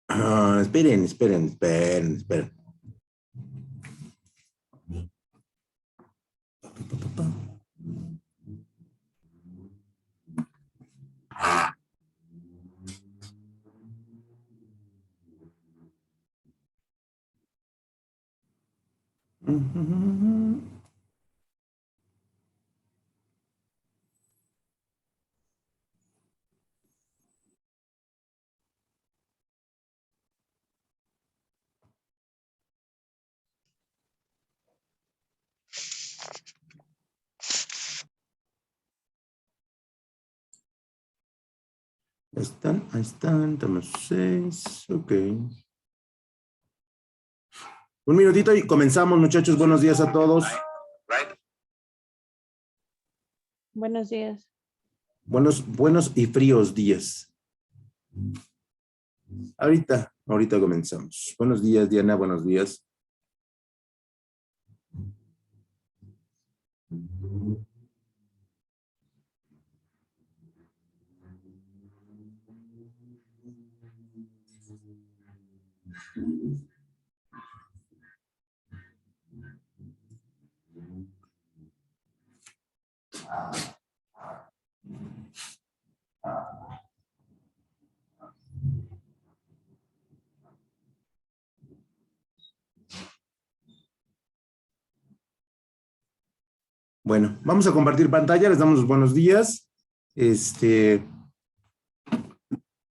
Esperen. Ahí están, estamos 6, ok. Un minutito y comenzamos, muchachos. Buenos días a todos. Buenos días. Buenos y fríos días. Ahorita comenzamos. Buenos días, Diana, buenos días. Bueno, vamos a compartir pantalla, les damos los buenos días.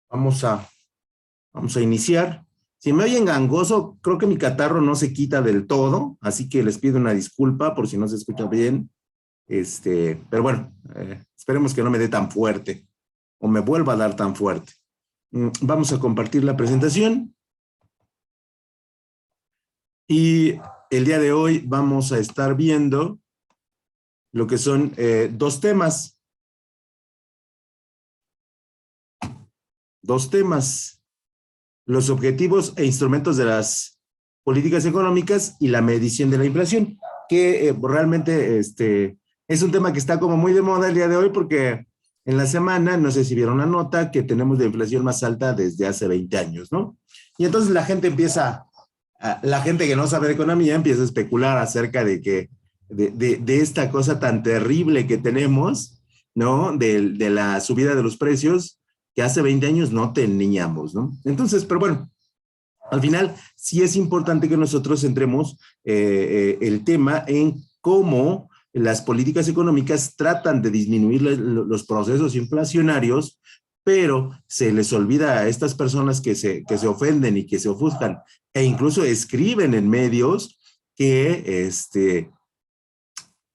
Vamos a iniciar. Si me oyen gangoso, creo que mi catarro no se quita del todo, así que les pido una disculpa por si no se escucha bien. Pero bueno, esperemos que no me dé tan fuerte o me vuelva a dar tan fuerte. Vamos a compartir la presentación. Y el día de hoy vamos a estar viendo lo que son dos temas. Los objetivos e instrumentos de las políticas económicas y la medición de la inflación, que realmente es un tema que está como muy de moda el día de hoy porque en la semana, no sé si vieron la nota, que tenemos la inflación más alta desde hace 20 años, ¿no? Y entonces la gente que no sabe de economía empieza a especular acerca de esta cosa tan terrible que tenemos, ¿no? De la subida de los precios que hace 20 años no teníamos, ¿no? Entonces, pero bueno, al final sí es importante que nosotros centremos el tema en cómo las políticas económicas tratan de disminuir los procesos inflacionarios, pero se les olvida a estas personas que se ofenden y que se ofuscan e incluso escriben en medios que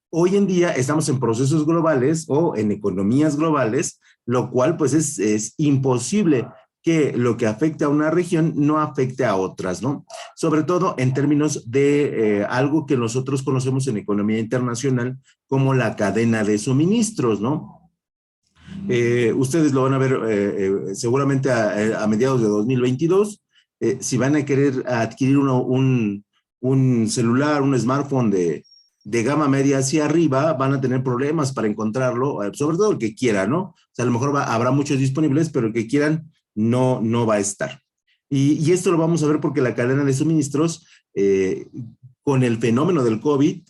hoy en día estamos en procesos globales o en economías globales, lo cual pues es imposible que lo que afecte a una región no afecte a otras, ¿no? Sobre todo en términos de algo que nosotros conocemos en economía internacional como la cadena de suministros, ¿no? Ustedes lo van a ver seguramente a mediados de 2022, si van a querer adquirir un celular, un smartphone de gama media hacia arriba, van a tener problemas para encontrarlo, sobre todo el que quiera, ¿no? O sea, a lo mejor habrá muchos disponibles, pero el que quieran no va a estar. Y esto lo vamos a ver porque la cadena de suministros, con el fenómeno del COVID,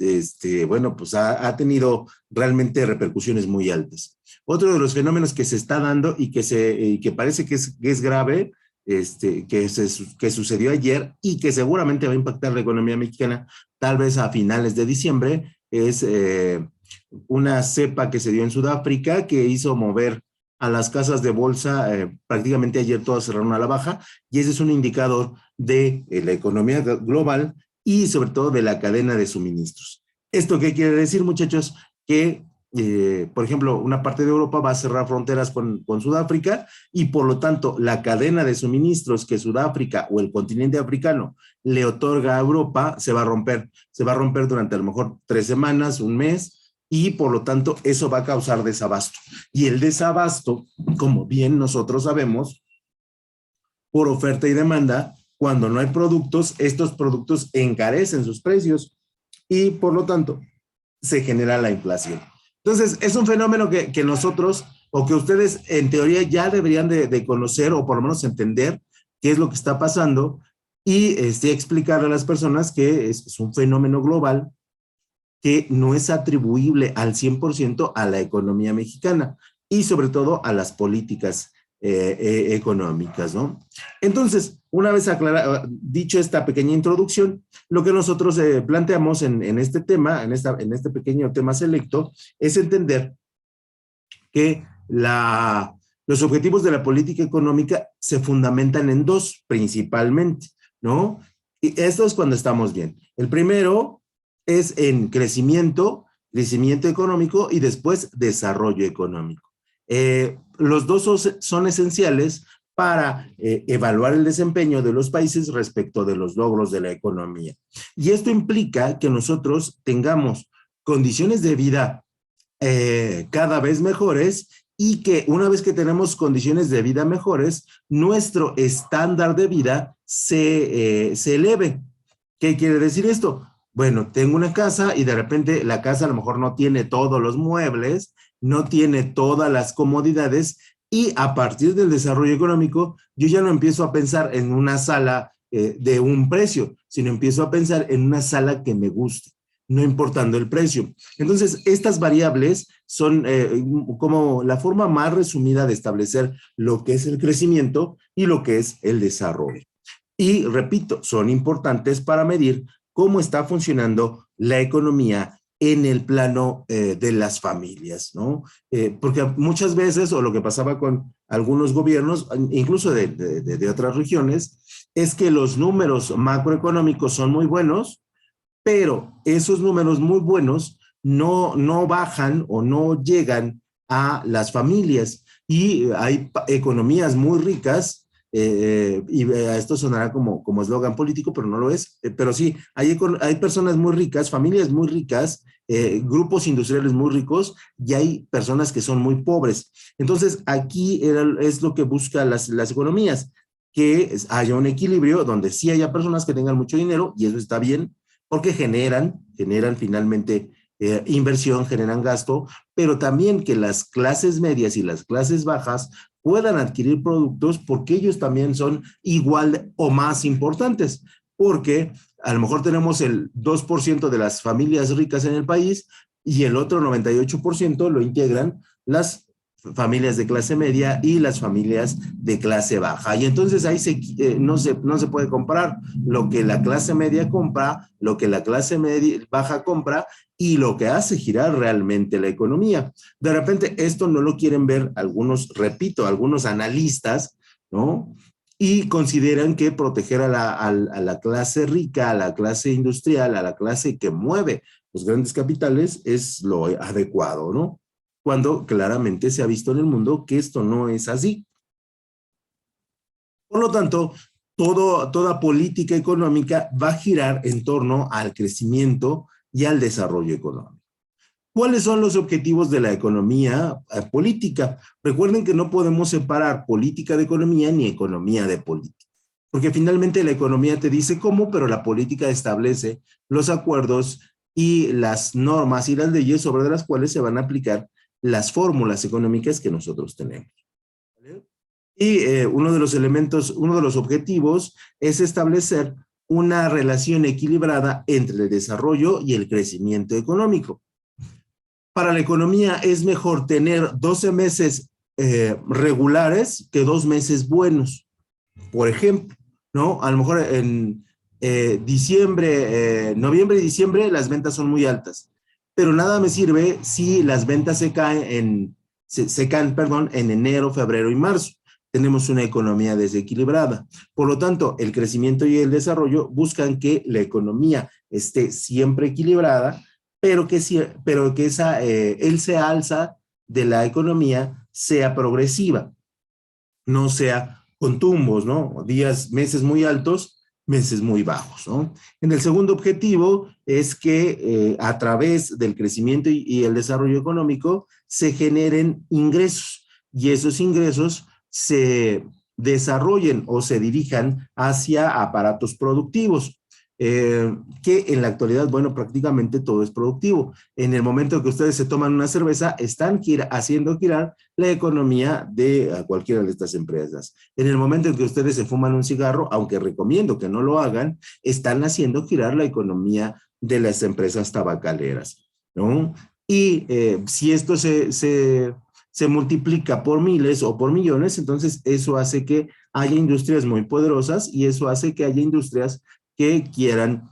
bueno, pues ha tenido realmente repercusiones muy altas. Otro de los fenómenos que se está dando y que parece que es grave, que sucedió ayer y que seguramente va a impactar la economía mexicana tal vez a finales de diciembre, es una cepa que se dio en Sudáfrica que hizo mover a las casas de bolsa, prácticamente ayer todas cerraron a la baja, y ese es un indicador de la economía global y sobre todo de la cadena de suministros. ¿Esto qué quiere decir, muchachos? Que por ejemplo, una parte de Europa va a cerrar fronteras con Sudáfrica y por lo tanto la cadena de suministros que Sudáfrica o el continente africano le otorga a Europa se va a romper durante a lo mejor 3 semanas, un mes, y por lo tanto eso va a causar desabasto. Y el desabasto, como bien nosotros sabemos, por oferta y demanda, cuando no hay productos, estos productos encarecen sus precios y por lo tanto se genera la inflación. Entonces, es un fenómeno que nosotros, o que ustedes en teoría ya deberían de conocer, o por lo menos entender, qué es lo que está pasando y explicar a las personas que es un fenómeno global que no es atribuible al 100% a la economía mexicana y sobre todo a las políticas económicas, ¿no? Entonces, una vez dicho esta pequeña introducción, lo que nosotros planteamos en este tema, en este pequeño tema selecto, es entender que los objetivos de la política económica se fundamentan en dos principalmente, ¿no? Y esto es cuando estamos bien. El primero es en crecimiento económico y después desarrollo económico. Los dos son esenciales para evaluar el desempeño de los países respecto de los logros de la economía. Y esto implica que nosotros tengamos condiciones de vida cada vez mejores y que una vez que tenemos condiciones de vida mejores, nuestro estándar de vida se eleve. ¿Qué quiere decir esto? Bueno, tengo una casa y de repente la casa a lo mejor no tiene todos los muebles, no tiene todas las comodidades y a partir del desarrollo económico yo ya no empiezo a pensar en una sala de un precio, sino empiezo a pensar en una sala que me guste, no importando el precio. Entonces, estas variables son como la forma más resumida de establecer lo que es el crecimiento y lo que es el desarrollo. Y repito, son importantes para medir cómo está funcionando la economía en el plano de las familias, ¿no? Porque muchas veces, o lo que pasaba con algunos gobiernos, incluso de otras regiones, es que los números macroeconómicos son muy buenos, pero esos números muy buenos no bajan o no llegan a las familias. Y hay economías muy ricas, y esto sonará como eslogan político, pero no lo es, pero sí, hay personas muy ricas, familias muy ricas, grupos industriales muy ricos, y hay personas que son muy pobres. Entonces, aquí es lo que buscan las economías, que haya un equilibrio donde sí haya personas que tengan mucho dinero, y eso está bien, porque generan finalmente inversión, generan gasto, pero también que las clases medias y las clases bajas puedan adquirir productos porque ellos también son igual o más importantes, porque a lo mejor tenemos el 2% de las familias ricas en el país y el otro 98% lo integran las familias de clase media y las familias de clase baja. Y entonces ahí no se puede comparar lo que la clase media compra, lo que la clase baja compra y lo que hace girar realmente la economía. De repente esto no lo quieren ver algunos analistas, ¿no? Y consideran que proteger a la clase rica, a la clase industrial, a la clase que mueve los grandes capitales es lo adecuado, ¿no? Cuando claramente se ha visto en el mundo que esto no es así. Por lo tanto, toda política económica va a girar en torno al crecimiento y al desarrollo económico. ¿Cuáles son los objetivos de la economía política? Recuerden que no podemos separar política de economía ni economía de política, porque finalmente la economía te dice cómo, pero la política establece los acuerdos y las normas y las leyes sobre las cuales se van a aplicar las fórmulas económicas que nosotros tenemos. ¿Vale? Y uno de los objetivos es establecer una relación equilibrada entre el desarrollo y el crecimiento económico. Para la economía es mejor tener 12 meses regulares que 2 meses buenos. Por ejemplo, ¿no? A lo mejor en noviembre y diciembre las ventas son muy altas, pero nada me sirve si las ventas se caen en enero, febrero y marzo. Tenemos una economía desequilibrada. Por lo tanto, el crecimiento y el desarrollo buscan que la economía esté siempre equilibrada, pero que el alza de la economía sea progresiva, no sea con tumbos, ¿no? Meses muy altos, meses muy bajos, ¿no? En el segundo objetivo es que a través del crecimiento y el desarrollo económico se generen ingresos y esos ingresos se desarrollen o se dirijan hacia aparatos productivos. que en la actualidad, bueno, prácticamente todo es productivo. En el momento que ustedes se toman una cerveza, están haciendo girar la economía de cualquiera de estas empresas. En el momento en que ustedes se fuman un cigarro, aunque recomiendo que no lo hagan, están haciendo girar la economía de las empresas tabacaleras, ¿no? Y si esto se multiplica por miles o por millones, entonces eso hace que haya industrias muy poderosas y eso hace que haya industrias que quieran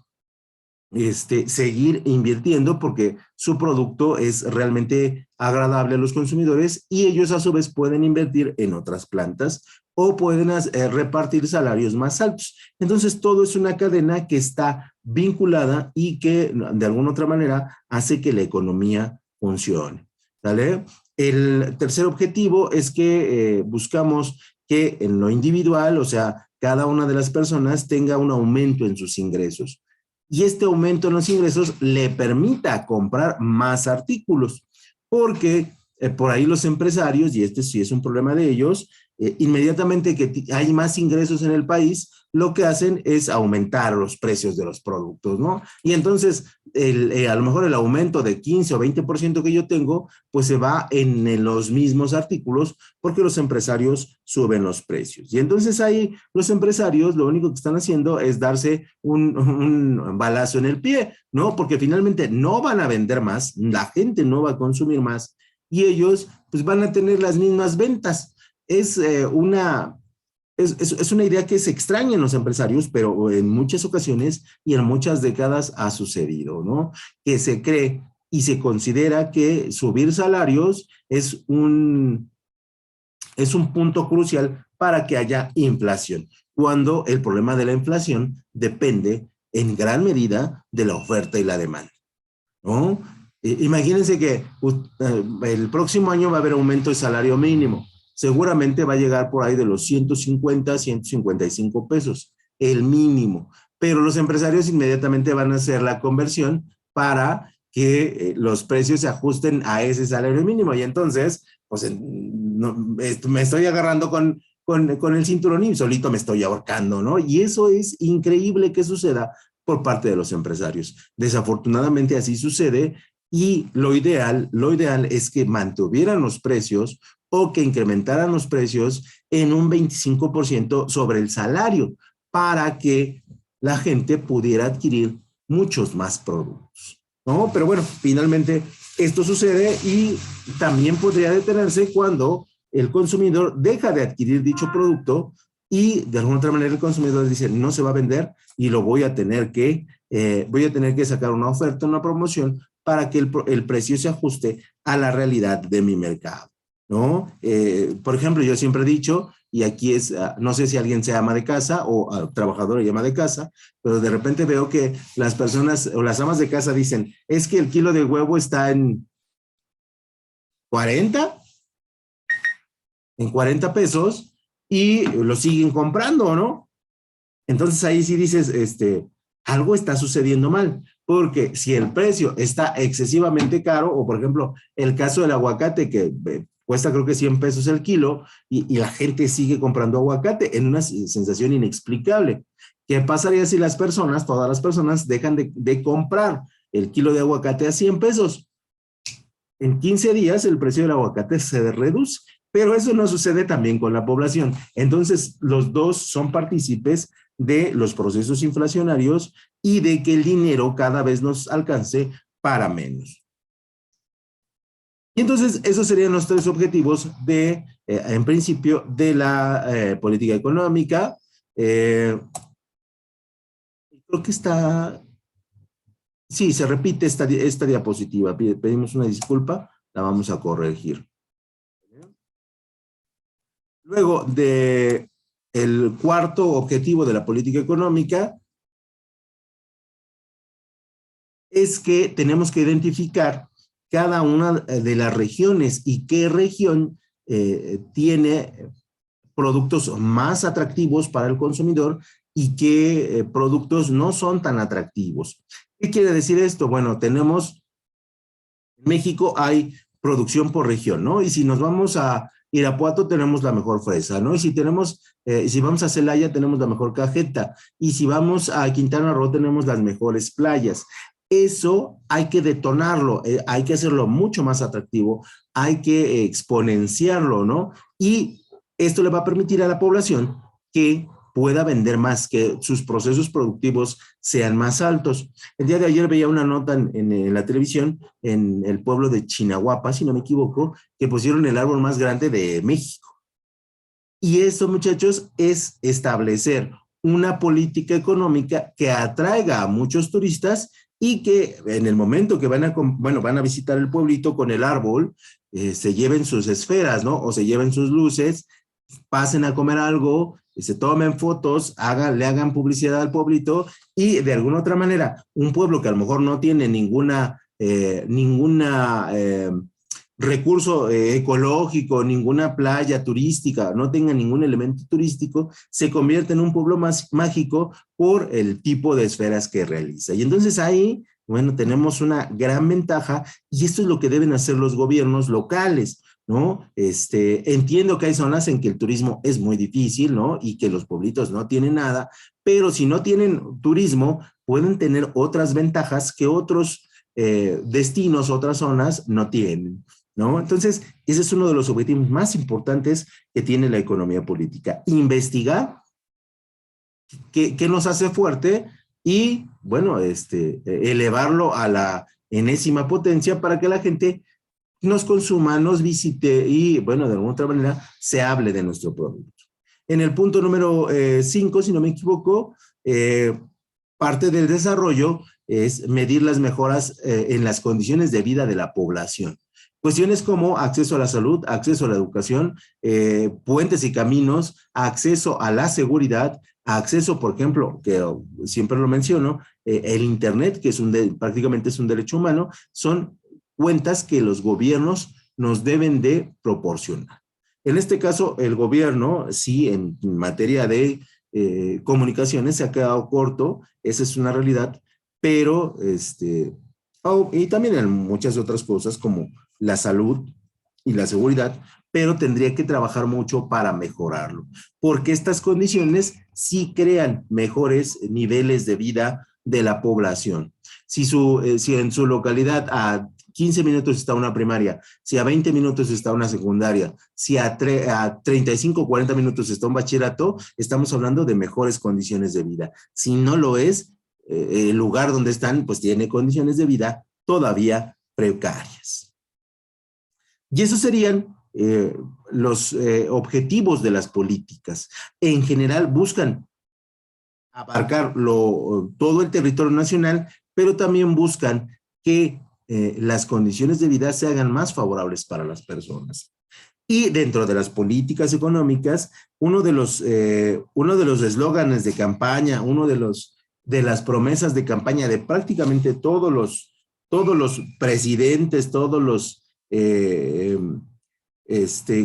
seguir invirtiendo porque su producto es realmente agradable a los consumidores y ellos a su vez pueden invertir en otras plantas o pueden repartir salarios más altos. Entonces todo es una cadena que está vinculada y que de alguna otra manera hace que la economía funcione. ¿Vale? El tercer objetivo es que buscamos que en lo individual, o sea, cada una de las personas tenga un aumento en sus ingresos. Y este aumento en los ingresos le permita comprar más artículos, porque por ahí los empresarios, y este sí es un problema de ellos, inmediatamente que hay más ingresos en el país, lo que hacen es aumentar los precios de los productos, ¿no? Y entonces, a lo mejor el aumento de 15 o 20% que yo tengo, pues se va en los mismos artículos porque los empresarios suben los precios. Y entonces ahí los empresarios lo único que están haciendo es darse un balazo en el pie, ¿no? Porque finalmente no van a vender más, la gente no va a consumir más y ellos pues van a tener las mismas ventas. Es una idea que se extraña en los empresarios, pero en muchas ocasiones y en muchas décadas ha sucedido, ¿no? Que se cree y se considera que subir salarios es un punto crucial para que haya inflación, cuando el problema de la inflación depende en gran medida de la oferta y la demanda, ¿no? Imagínense que el próximo año va a haber aumento de salario mínimo. Seguramente va a llegar por ahí de los 150, 155 pesos, el mínimo. Pero los empresarios inmediatamente van a hacer la conversión para que los precios se ajusten a ese salario mínimo. Y entonces, pues no, me estoy agarrando con el cinturón y solito me estoy ahorcando, ¿no? Y eso es increíble que suceda por parte de los empresarios. Desafortunadamente así sucede y lo ideal es que mantuvieran los precios o que incrementaran los precios en un 25% sobre el salario para que la gente pudiera adquirir muchos más productos, ¿no? Pero bueno, finalmente esto sucede y también podría detenerse cuando el consumidor deja de adquirir dicho producto y de alguna otra manera el consumidor dice no se va a vender y lo voy a tener que sacar una oferta, una promoción para que el precio se ajuste a la realidad de mi mercado, ¿no? Por ejemplo, yo siempre he dicho, y aquí es, no sé si alguien se ama de casa o trabajador se ama de casa, pero de repente veo que las personas o las amas de casa dicen, es que el kilo de huevo está en 40 pesos y lo siguen comprando, ¿no? Entonces ahí sí dices, algo está sucediendo mal, porque si el precio está excesivamente caro, o por ejemplo, el caso del aguacate que cuesta creo que 100 pesos el kilo y la gente sigue comprando aguacate en una sensación inexplicable. ¿Qué pasaría si todas las personas dejan de comprar el kilo de aguacate a 100 pesos? En 15 días el precio del aguacate se reduce, pero eso no sucede también con la población. Entonces, los dos son partícipes de los procesos inflacionarios y de que el dinero cada vez nos alcance para menos. Y entonces, esos serían los tres objetivos en principio, de la política económica. Creo que sí, se repite esta diapositiva. Pedimos una disculpa, la vamos a corregir. Luego el cuarto objetivo de la política económica es que tenemos que identificar cada una de las regiones y qué región tiene productos más atractivos para el consumidor y qué productos no son tan atractivos. ¿Qué quiere decir esto? Bueno, en México hay producción por región, ¿no? Y si nos vamos a Irapuato tenemos la mejor fresa, ¿no? Y si tenemos, si vamos a Celaya tenemos la mejor cajeta, y si vamos a Quintana Roo tenemos las mejores playas. Eso hay que detonarlo, hay que hacerlo mucho más atractivo, hay que exponenciarlo, ¿no? Y esto le va a permitir a la población que pueda vender más, que sus procesos productivos sean más altos. El día de ayer veía una nota en la televisión, en el pueblo de Chinahuapa, si no me equivoco, que pusieron el árbol más grande de México. Y eso, muchachos, es establecer una política económica que atraiga a muchos turistas y que en el momento que van a visitar el pueblito con el árbol, se lleven sus esferas, ¿no? O se lleven sus luces, pasen a comer algo, se tomen fotos, le hagan publicidad al pueblito, y de alguna otra manera, un pueblo que a lo mejor no tiene ninguna recurso ecológico, ninguna playa turística, no tenga ningún elemento turístico, se convierte en un pueblo más mágico por el tipo de esferas que realiza. Y entonces ahí, bueno, tenemos una gran ventaja, y esto es lo que deben hacer los gobiernos locales, ¿no? Entiendo que hay zonas en que el turismo es muy difícil, ¿no? Y que los pueblitos no tienen nada, pero si no tienen turismo, pueden tener otras ventajas que otros destinos, otras zonas no tienen, ¿no? Entonces, ese es uno de los objetivos más importantes que tiene la economía política: investigar qué nos hace fuerte y, bueno, elevarlo a la enésima potencia para que la gente nos consuma, nos visite y, bueno, de alguna otra manera se hable de nuestro producto. En el punto número 5, si no me equivoco, parte del desarrollo es medir las mejoras en las condiciones de vida de la población. Cuestiones como acceso a la salud, acceso a la educación, puentes y caminos, acceso a la seguridad, acceso, por ejemplo, que siempre lo menciono, el Internet, que prácticamente es un derecho humano, son cuentas que los gobiernos nos deben de proporcionar. En este caso, el gobierno, sí, en materia de comunicaciones se ha quedado corto, esa es una realidad, pero y también en muchas otras cosas como la salud y la seguridad, pero tendría que trabajar mucho para mejorarlo, porque estas condiciones sí crean mejores niveles de vida de la población. Si en su localidad a 15 minutos está una primaria, si a 20 minutos está una secundaria, si a 35 o 40 minutos está un bachillerato, estamos hablando de mejores condiciones de vida. Si no lo es, el lugar donde están, pues tiene condiciones de vida todavía precarias. Y esos serían los objetivos de las políticas. En general buscan abarcar todo el territorio nacional, pero también buscan que las condiciones de vida se hagan más favorables para las personas. Y dentro de las políticas económicas, uno de los eslóganes de campaña, de las promesas de campaña de prácticamente todos los presidentes, todos los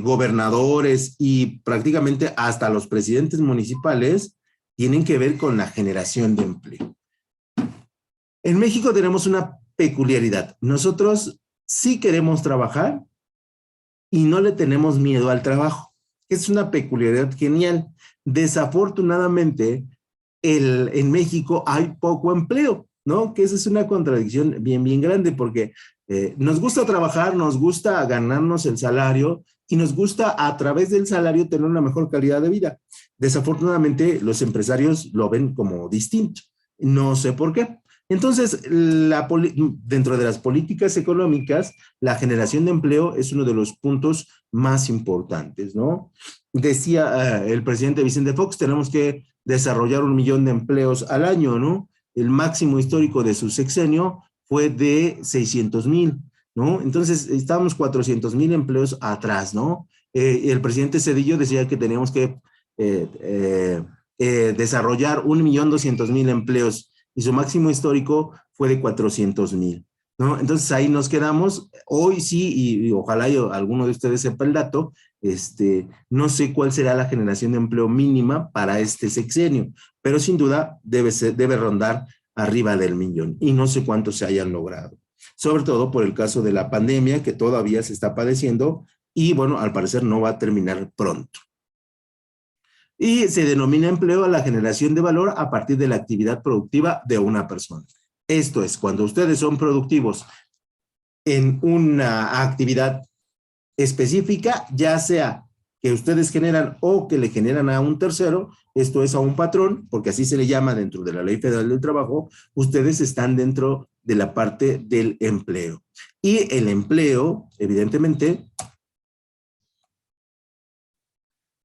gobernadores y prácticamente hasta los presidentes municipales, tienen que ver con la generación de empleo. En México tenemos una peculiaridad. Nosotros sí queremos trabajar y no le tenemos miedo al trabajo. Es una peculiaridad genial. Desafortunadamente, en México hay poco empleo, ¿no? Que esa es una contradicción bien, bien grande, porque nos gusta trabajar, nos gusta ganarnos el salario y nos gusta a través del salario tener una mejor calidad de vida. Desafortunadamente, los empresarios lo ven como distinto. No sé por qué. Entonces, dentro de las políticas económicas, la generación de empleo es uno de los puntos más importantes, ¿no? Decía el presidente Vicente Fox, tenemos que desarrollar 1 millón de empleos al año, ¿no? El máximo histórico de su sexenio fue de 600,000, ¿no? Entonces, estábamos 400,000 empleos atrás, ¿no? El presidente Zedillo decía que teníamos que desarrollar 1,200,000 empleos y su máximo histórico fue de 400,000, ¿no? Entonces ahí nos quedamos. Hoy sí, y ojalá alguno de ustedes sepa el dato, no sé cuál será la generación de empleo mínima para este sexenio, pero sin duda debe rondar arriba del 1,000,000 y no sé cuántos se hayan logrado. Sobre todo por el caso de la pandemia que todavía se está padeciendo y bueno, al parecer no va a terminar pronto. Y se denomina empleo a la generación de valor a partir de la actividad productiva de una persona. Esto es, cuando ustedes son productivos en una actividad específica, ya sea que ustedes generan o que le generan a un tercero, esto es a un patrón, porque así se le llama dentro de la Ley Federal del Trabajo, ustedes están dentro de la parte del empleo. Y el empleo, evidentemente,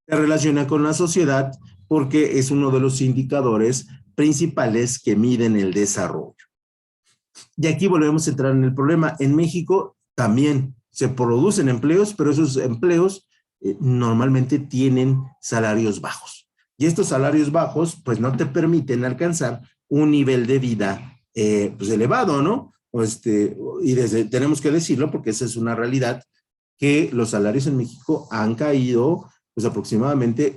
se relaciona con la sociedad porque es uno de los indicadores principales que miden el desarrollo. Y aquí volvemos a entrar en el problema. En México también se producen empleos, pero esos empleos normalmente tienen salarios bajos. Y estos salarios bajos, pues no te permiten alcanzar un nivel de vida pues elevado, ¿no? Tenemos que decirlo porque esa es una realidad, que los salarios en México han caído pues aproximadamente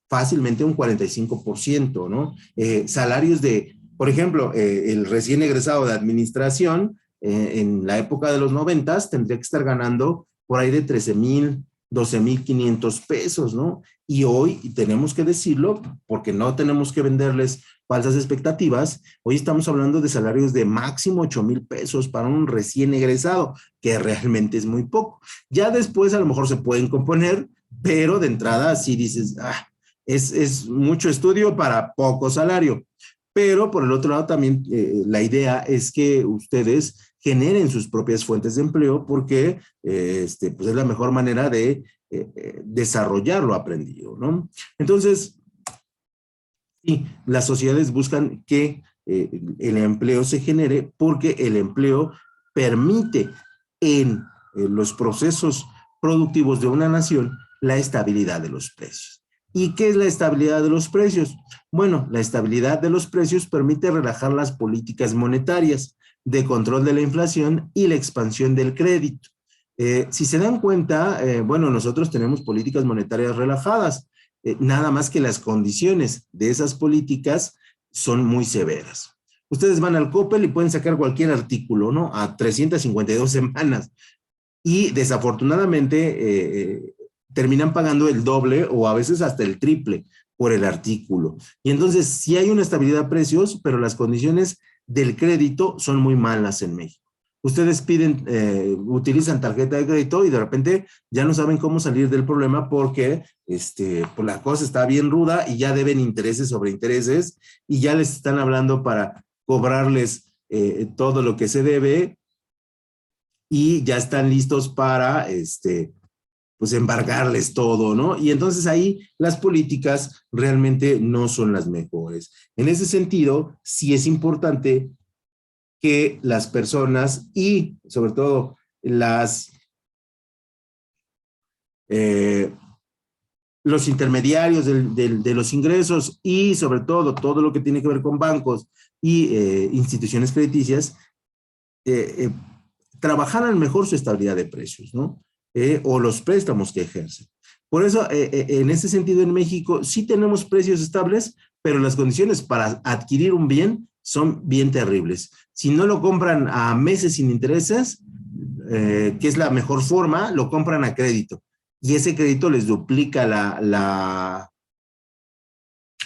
fácilmente un 45%, ¿no? Salarios de, por ejemplo, el recién egresado de administración en la época de los 90 tendría que estar ganando por ahí de 13,000, 12,500 pesos, ¿no? Y hoy, y tenemos que decirlo, porque no tenemos que venderles falsas expectativas, hoy estamos hablando de salarios de máximo 8,000 pesos para un recién egresado, que realmente es muy poco. Ya después a lo mejor se pueden componer, pero de entrada sí dices, es mucho estudio para poco salario. Pero por el otro lado también la idea es que ustedes generen sus propias fuentes de empleo porque pues es la mejor manera de desarrollar lo aprendido, ¿no? Entonces, sí, las sociedades buscan que el empleo se genere porque el empleo permite en los procesos productivos de una nación la estabilidad de los precios. ¿Y qué es la estabilidad de los precios? Bueno, la estabilidad de los precios permite relajar las políticas monetarias de control de la inflación y la expansión del crédito. Si se dan cuenta, bueno, nosotros tenemos políticas monetarias relajadas, nada más que las condiciones de esas políticas son muy severas. Ustedes van al Coppel y pueden sacar cualquier artículo, ¿no? A 352 semanas. Y desafortunadamente terminan pagando el doble o a veces hasta el triple por el artículo. Y entonces sí hay una estabilidad de precios, pero las condiciones del crédito son muy malas en México. Ustedes utilizan tarjeta de crédito y de repente ya no saben cómo salir del problema porque pues la cosa está bien ruda y ya deben intereses sobre intereses y ya les están hablando para cobrarles todo lo que se debe y ya están listos para pues embargarles todo, ¿no? Y entonces ahí las políticas realmente no son las mejores. En ese sentido, sí es importante que las personas y sobre todo los intermediarios de los ingresos y sobre todo lo que tiene que ver con bancos y instituciones crediticias, trabajaran mejor su estabilidad de precios, ¿no? O los préstamos que ejercen. Por eso, en ese sentido, en México sí tenemos precios estables, pero las condiciones para adquirir un bien son bien terribles. Si no lo compran a meses sin intereses, que es la mejor forma, lo compran a crédito. Y ese crédito les duplica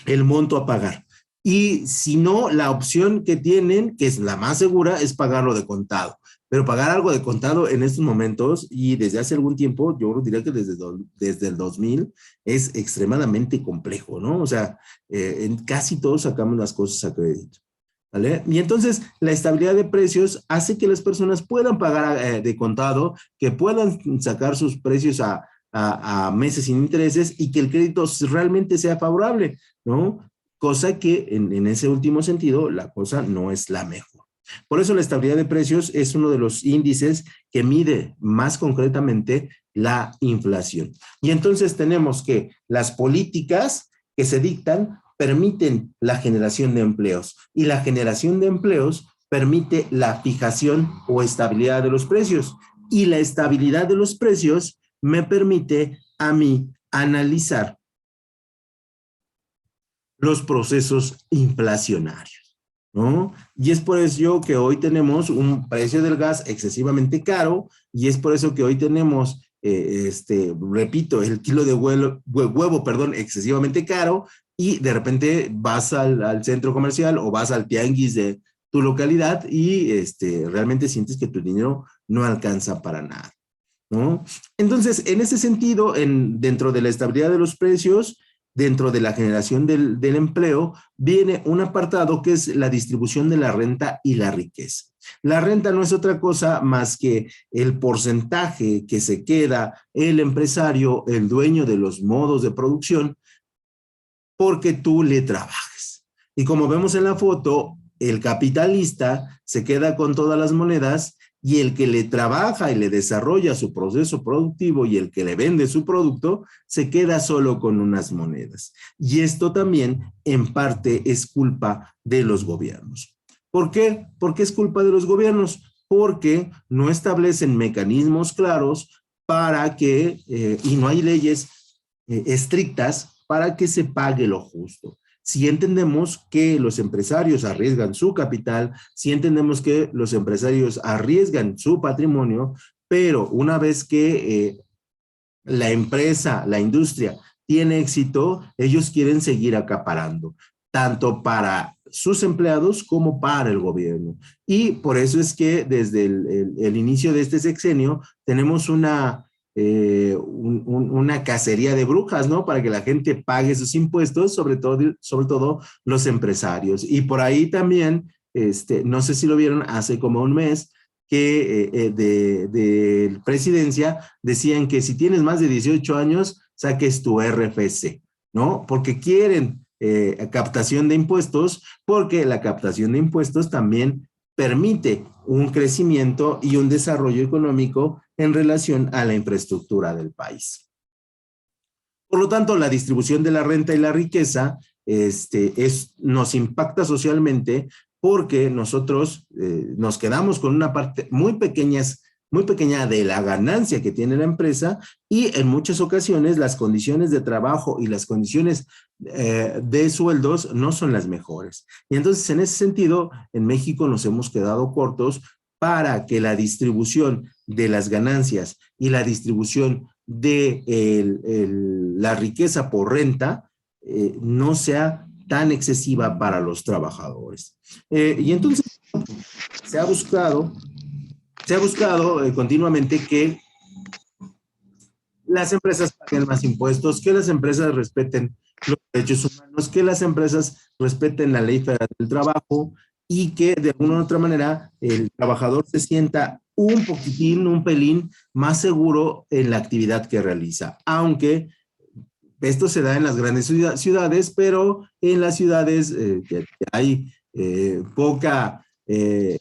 el monto a pagar. Y si no, la opción que tienen, que es la más segura, es pagarlo de contado. Pero pagar algo de contado en estos momentos y desde hace algún tiempo, yo diría que desde el 2000, es extremadamente complejo, ¿no? O sea, en casi todos sacamos las cosas a crédito, ¿vale? Y entonces la estabilidad de precios hace que las personas puedan pagar de contado, que puedan sacar sus precios a meses sin intereses y que el crédito realmente sea favorable, ¿no? Cosa que en ese último sentido, la cosa no es la mejor. Por eso la estabilidad de precios es uno de los índices que mide más concretamente la inflación. Y entonces tenemos que las políticas que se dictan permiten la generación de empleos y la generación de empleos permite la fijación o estabilidad de los precios. Y la estabilidad de los precios me permite a mí analizar los procesos inflacionarios, ¿no? Y es por eso que hoy tenemos un precio del gas excesivamente caro y es por eso que hoy tenemos repito, el kilo de huevo, perdón, excesivamente caro, y de repente vas al centro comercial o vas al tianguis de tu localidad y realmente sientes que tu dinero no alcanza para nada, ¿no? Entonces, en ese sentido, dentro de la estabilidad de los precios, dentro de la generación del empleo, viene un apartado que es la distribución de la renta y la riqueza. La renta no es otra cosa más que el porcentaje que se queda el empresario, el dueño de los modos de producción, porque tú le trabajes. Y como vemos en la foto, el capitalista se queda con todas las monedas y el que le trabaja y le desarrolla su proceso productivo y el que le vende su producto se queda solo con unas monedas. Y esto también en parte es culpa de los gobiernos. ¿Por qué? Porque es culpa de los gobiernos, porque no establecen mecanismos claros para que, y no hay leyes estrictas para que se pague lo justo. Si entendemos que los empresarios arriesgan su capital, si entendemos que los empresarios arriesgan su patrimonio, pero una vez que la empresa, la industria tiene éxito, ellos quieren seguir acaparando, tanto para sus empleados como para el gobierno. Y por eso es que desde el inicio de este sexenio tenemos una cacería de brujas, ¿no? Para que la gente pague sus impuestos, sobre todo los empresarios. Y por ahí también, no sé si lo vieron hace como un mes, que de presidencia decían que si tienes más de 18 años, saques tu RFC, ¿no? Porque quieren captación de impuestos, porque la captación de impuestos también permite un crecimiento y un desarrollo económico en relación a la infraestructura del país. Por lo tanto, la distribución de la renta y la riqueza nos impacta socialmente porque nosotros nos quedamos con una parte muy pequeña de la ganancia que tiene la empresa y en muchas ocasiones las condiciones de trabajo y las condiciones de sueldos no son las mejores. Y entonces, en ese sentido, en México nos hemos quedado cortos para que la distribución de las ganancias y la distribución de la riqueza por renta no sea tan excesiva para los trabajadores. Y entonces se ha buscado continuamente que las empresas paguen más impuestos, que las empresas respeten los derechos humanos, que las empresas respeten la ley federal del trabajo y que de alguna u otra manera el trabajador se sienta un poquitín, un pelín más seguro en la actividad que realiza. Aunque esto se da en las grandes ciudades, pero en las ciudades que hay poca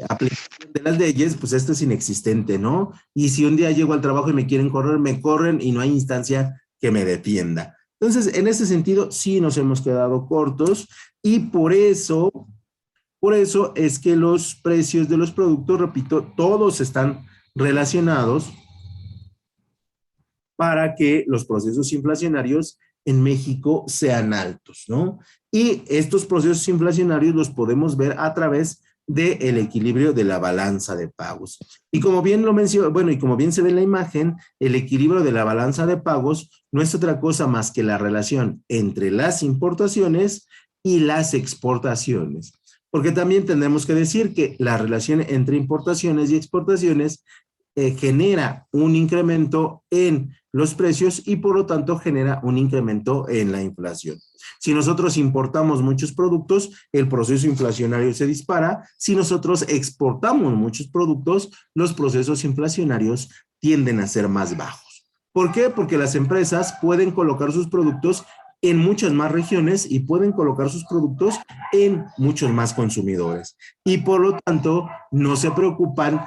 aplicación de las leyes, pues esto es inexistente, ¿no? Y si un día llego al trabajo y me quieren correr, me corren y no hay instancia que me defienda. Entonces, en ese sentido, sí nos hemos quedado cortos y por eso es que los precios de los productos, repito, todos están relacionados para que los procesos inflacionarios en México sean altos, ¿no? Y estos procesos inflacionarios los podemos ver a través del equilibrio de la balanza de pagos. Y como bien lo menciono, bueno, y como bien se ve en la imagen, el equilibrio de la balanza de pagos no es otra cosa más que la relación entre las importaciones y las exportaciones. Porque también tenemos que decir que la relación entre importaciones y exportaciones genera un incremento en los precios y por lo tanto genera un incremento en la inflación. Si nosotros importamos muchos productos, el proceso inflacionario se dispara. Si nosotros exportamos muchos productos, los procesos inflacionarios tienden a ser más bajos. ¿Por qué? Porque las empresas pueden colocar sus productos en muchas más regiones y pueden colocar sus productos en muchos más consumidores. Y por lo tanto, no se preocupan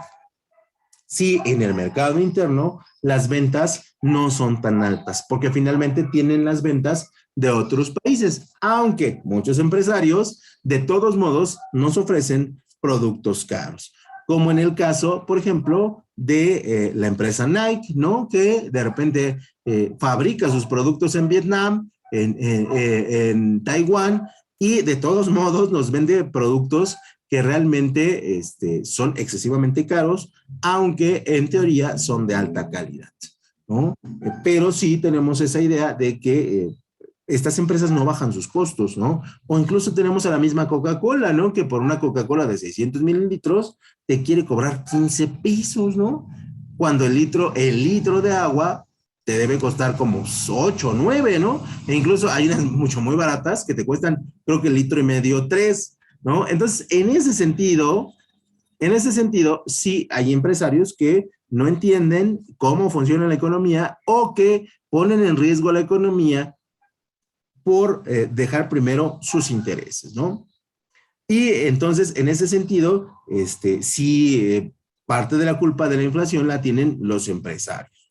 si en el mercado interno las ventas no son tan altas, porque finalmente tienen las ventas de otros países, aunque muchos empresarios de todos modos nos ofrecen productos caros, como en el caso, por ejemplo, de la empresa Nike, ¿no? Que de repente fabrica sus productos en Vietnam, en Taiwán, y de todos modos nos vende productos que realmente son excesivamente caros, aunque en teoría son de alta calidad, ¿no? Pero sí tenemos esa idea de que estas empresas no bajan sus costos, ¿no? O incluso tenemos a la misma Coca-Cola, ¿no? Que por una Coca-Cola de 600 mililitros te quiere cobrar 15 pesos, ¿no? Cuando el litro de agua te debe costar como 8 o 9, ¿no? E incluso hay unas mucho muy baratas que te cuestan, creo que el litro y medio, 3, ¿no? Entonces, en ese sentido, sí hay empresarios que no entienden cómo funciona la economía o que ponen en riesgo la economía por dejar primero sus intereses, ¿no? Y entonces, en ese sentido, sí, parte de la culpa de la inflación la tienen los empresarios.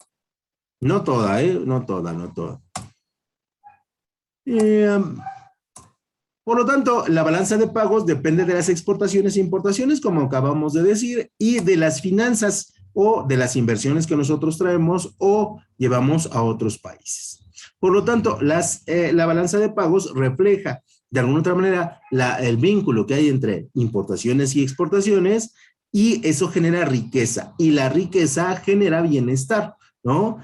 No toda, ¿eh? No toda, no toda. Eh, por lo tanto, la balanza de pagos depende de las exportaciones e importaciones, como acabamos de decir, y de las finanzas o de las inversiones que nosotros traemos o llevamos a otros países. Por lo tanto, la balanza de pagos refleja de alguna otra manera el vínculo que hay entre importaciones y exportaciones, y eso genera riqueza, y la riqueza genera bienestar, ¿no?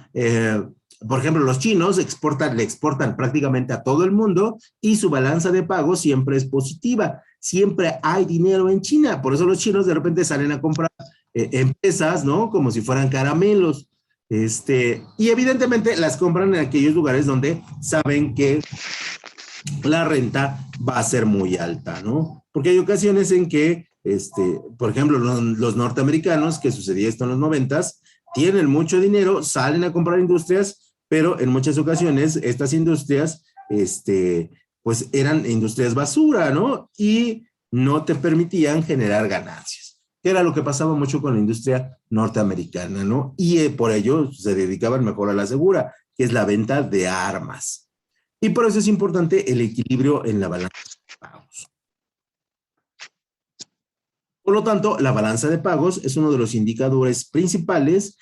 Por ejemplo, los chinos le exportan prácticamente a todo el mundo y su balanza de pagos siempre es positiva. Siempre hay dinero en China. Por eso los chinos de repente salen a comprar empresas, ¿no? Como si fueran caramelos. Y evidentemente las compran en aquellos lugares donde saben que la renta va a ser muy alta, ¿no? Porque hay ocasiones en que, por ejemplo, los norteamericanos, que sucedía esto en los 90s, tienen mucho dinero, salen a comprar industrias, pero en muchas ocasiones estas industrias, pues eran industrias basura, ¿no? Y no te permitían generar ganancias, que era lo que pasaba mucho con la industria norteamericana, ¿no? Y por ello se dedicaban mejor a la segura, que es la venta de armas. Y por eso es importante el equilibrio en la balanza de pagos. Por lo tanto, la balanza de pagos es uno de los indicadores principales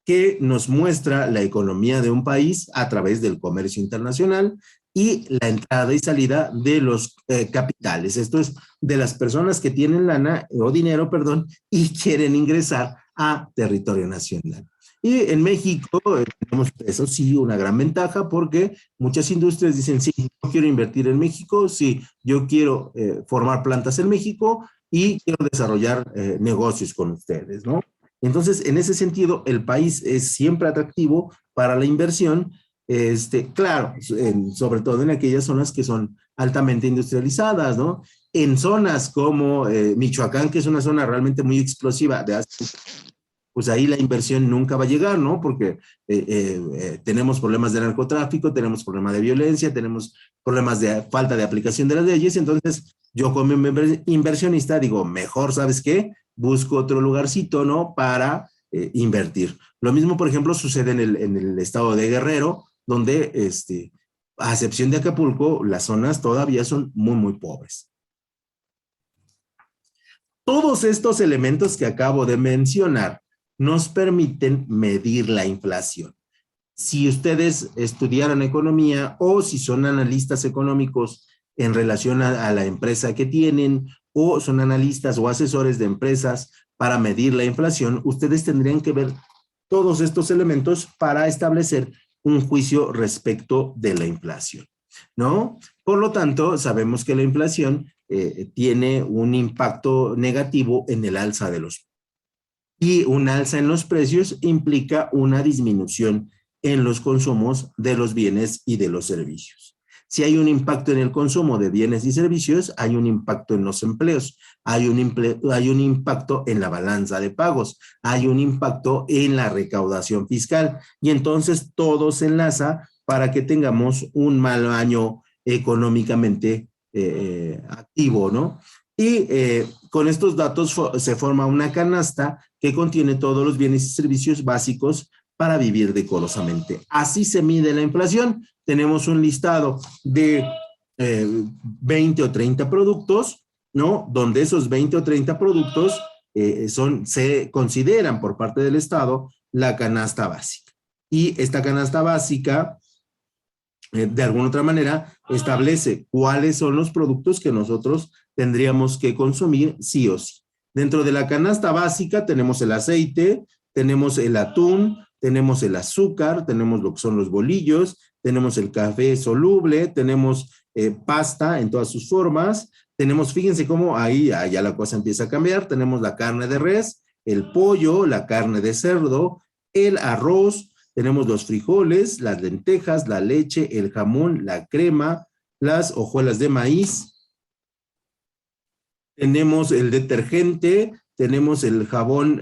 que nos muestra la economía de un país a través del comercio internacional y la entrada y salida de los capitales. Esto es de las personas que tienen lana o dinero, perdón, y quieren ingresar a territorio nacional. Y en México tenemos, eso sí, una gran ventaja porque muchas industrias dicen, sí, yo quiero invertir en México, sí, yo quiero formar plantas en México y quiero desarrollar negocios con ustedes, ¿no? Entonces, en ese sentido, el país es siempre atractivo para la inversión, claro, sobre todo en aquellas zonas que son altamente industrializadas, ¿no? En zonas como Michoacán, que es una zona realmente muy explosiva, pues ahí la inversión nunca va a llegar, ¿no? Porque tenemos problemas de narcotráfico, tenemos problemas de violencia, tenemos problemas de falta de aplicación de las leyes, entonces yo como inversionista digo, mejor, ¿sabes qué? Busco otro lugarcito, ¿no? Para invertir. Lo mismo, por ejemplo, sucede en el estado de Guerrero, donde, a excepción de Acapulco, las zonas todavía son muy, muy pobres. Todos estos elementos que acabo de mencionar nos permiten medir la inflación. Si ustedes estudiaran economía o si son analistas económicos en relación a la empresa que tienen o son analistas o asesores de empresas para medir la inflación, ustedes tendrían que ver todos estos elementos para establecer un juicio respecto de la inflación, ¿no? Por lo tanto, sabemos que la inflación tiene un impacto negativo en el alza de los precios. Y un alza en los precios implica una disminución en los consumos de los bienes y de los servicios. Si hay un impacto en el consumo de bienes y servicios, hay un impacto en los empleos, hay un impacto en la balanza de pagos, hay un impacto en la recaudación fiscal, y entonces todo se enlaza para que tengamos un mal año económicamente activo, ¿no? Y con estos datos se forma una canasta que contiene todos los bienes y servicios básicos para vivir decorosamente. Así se mide la inflación. Tenemos un listado de 20 o 30 productos, ¿no? Donde esos 20 o 30 productos se consideran por parte del Estado la canasta básica. Y esta canasta básica, de alguna otra manera, establece cuáles son los productos que nosotros tendríamos que consumir sí o sí. Dentro de la canasta básica tenemos el aceite, tenemos el atún, tenemos el azúcar, tenemos lo que son los bolillos, tenemos el café soluble, tenemos pasta en todas sus formas, tenemos, fíjense cómo ahí ya la cosa empieza a cambiar, tenemos la carne de res, el pollo, la carne de cerdo, el arroz, tenemos los frijoles, las lentejas, la leche, el jamón, la crema, las hojuelas de maíz, tenemos el detergente, tenemos el jabón,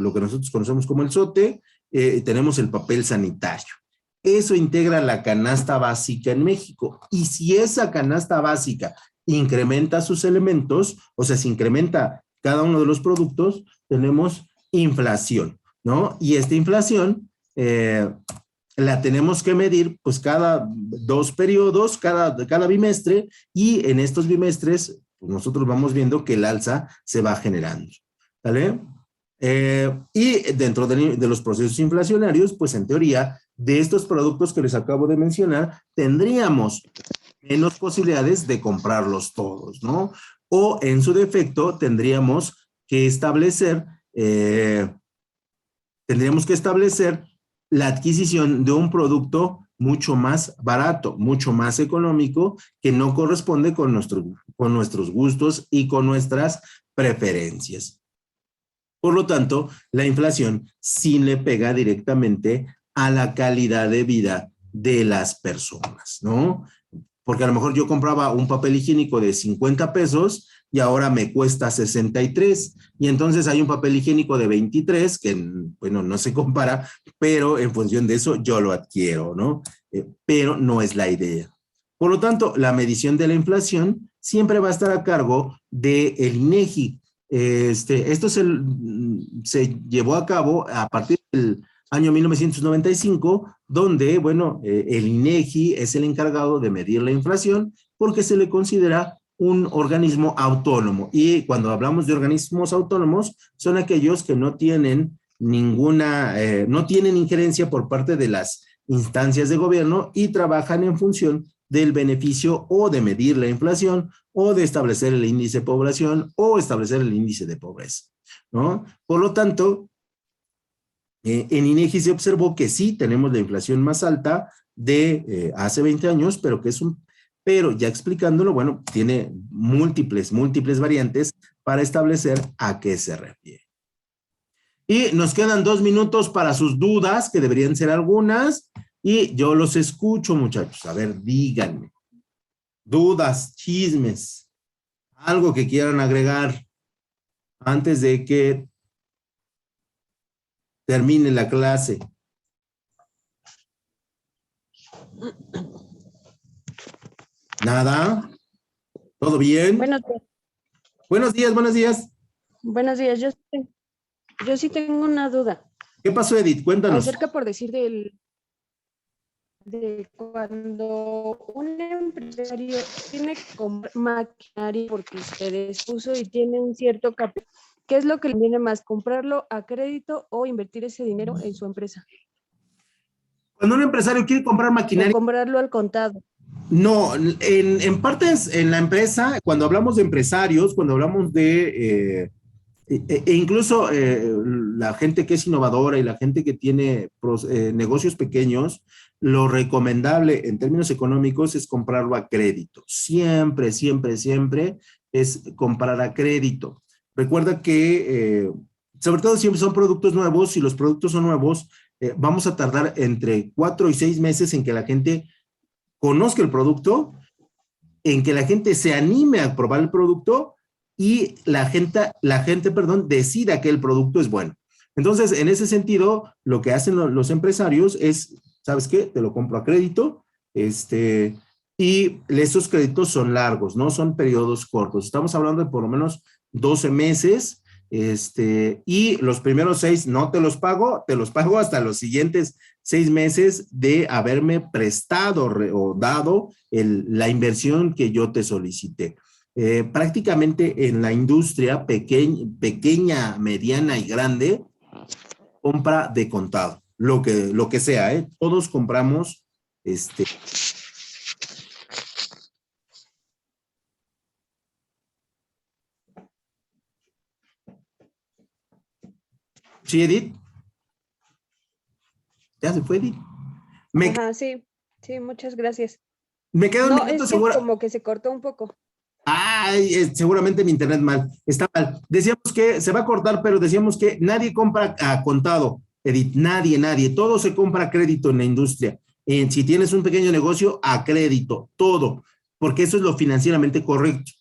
lo que nosotros conocemos como el sote, tenemos el papel sanitario. Eso integra la canasta básica en México. Y si esa canasta básica incrementa sus elementos, o sea, si incrementa cada uno de los productos, tenemos inflación, ¿no? Y esta inflación la tenemos que medir pues cada 2 periodos, cada bimestre, y en estos bimestres pues nosotros vamos viendo que el alza se va generando, ¿vale? Y dentro de los procesos inflacionarios, pues en teoría, de estos productos que les acabo de mencionar, tendríamos menos posibilidades de comprarlos todos, ¿no? O en su defecto, eh, tendríamos que establecer la adquisición de un producto mucho más barato, mucho más económico, que no corresponde con nuestros gustos y con nuestras preferencias. Por lo tanto, la inflación sí le pega directamente a la calidad de vida de las personas, ¿no? Porque a lo mejor yo compraba un papel higiénico de 50 pesos y ahora me cuesta 63. Y entonces hay un papel higiénico de 23 que, bueno, no se compara, pero en función de eso yo lo adquiero, ¿no? Pero no es la idea. Por lo tanto, la medición de la inflación siempre va a estar a cargo del INEGI. Esto se llevó a cabo a partir del año 1995, donde, bueno, el INEGI es el encargado de medir la inflación porque se le considera un organismo autónomo. Y cuando hablamos de organismos autónomos, son aquellos que no tienen no tienen injerencia por parte de las instancias de gobierno y trabajan en función del beneficio o de medir la inflación o de establecer el índice de población o establecer el índice de pobreza, ¿no? Por lo tanto, en INEGI se observó que sí tenemos la inflación más alta de hace 20 años, pero ya explicándolo, bueno, tiene múltiples variantes para establecer a qué se refiere. Y nos quedan 2 minutos para sus dudas, que deberían ser algunas, y yo los escucho, muchachos. A ver, díganme. Dudas, chismes, algo que quieran agregar antes de que termine la clase. ¿Nada? ¿Todo bien? Buenos días. Buenos días, buenos días. Buenos días. Yo sí tengo una duda. ¿Qué pasó, Edith? Cuéntanos. Acerca, por decir, de cuando un empresario tiene que comprar maquinaria porque ustedes puso y tiene un cierto capital, ¿qué es lo que le conviene más, comprarlo a crédito o invertir ese dinero en su empresa? Cuando un empresario quiere comprar O maquinaria, comprarlo al contado. no, en partes en la empresa, cuando hablamos de empresarios, cuando hablamos de, incluso la gente que es innovadora y la gente que tiene negocios pequeños, lo recomendable en términos económicos es comprarlo a crédito. Siempre, siempre, siempre es comprar a crédito. Recuerda que, sobre todo siempre son productos nuevos, si los productos son nuevos, vamos a tardar entre 4 y 6 meses en que la gente conozca el producto, en que la gente se anime a probar el producto y perdón, decida que el producto es bueno. Entonces, en ese sentido, lo que hacen los empresarios es, ¿sabes qué? Te lo compro a crédito, y esos créditos son largos, no son periodos cortos. Estamos hablando de por lo menos 12 meses, y los primeros 6 no te los pago, te los pago hasta los siguientes 6 meses de haberme prestado o dado la inversión que yo te solicité. Prácticamente en la industria pequeña, mediana y grande, compra de contado, lo que sea, ¿eh? Todos compramos, ¿sí, Edith? Ya se fue, Edith. Me, Ajá, sí, sí, muchas gracias. me queda un No, minuto es que seguro. como que se cortó un poco. Ay, seguramente mi internet mal, está mal. Decíamos que se va a cortar, pero decíamos que nadie compra a contado, Edith, nadie. Todo se compra a crédito en la industria. Si tienes un pequeño negocio, a crédito, todo, porque eso es lo financieramente correcto.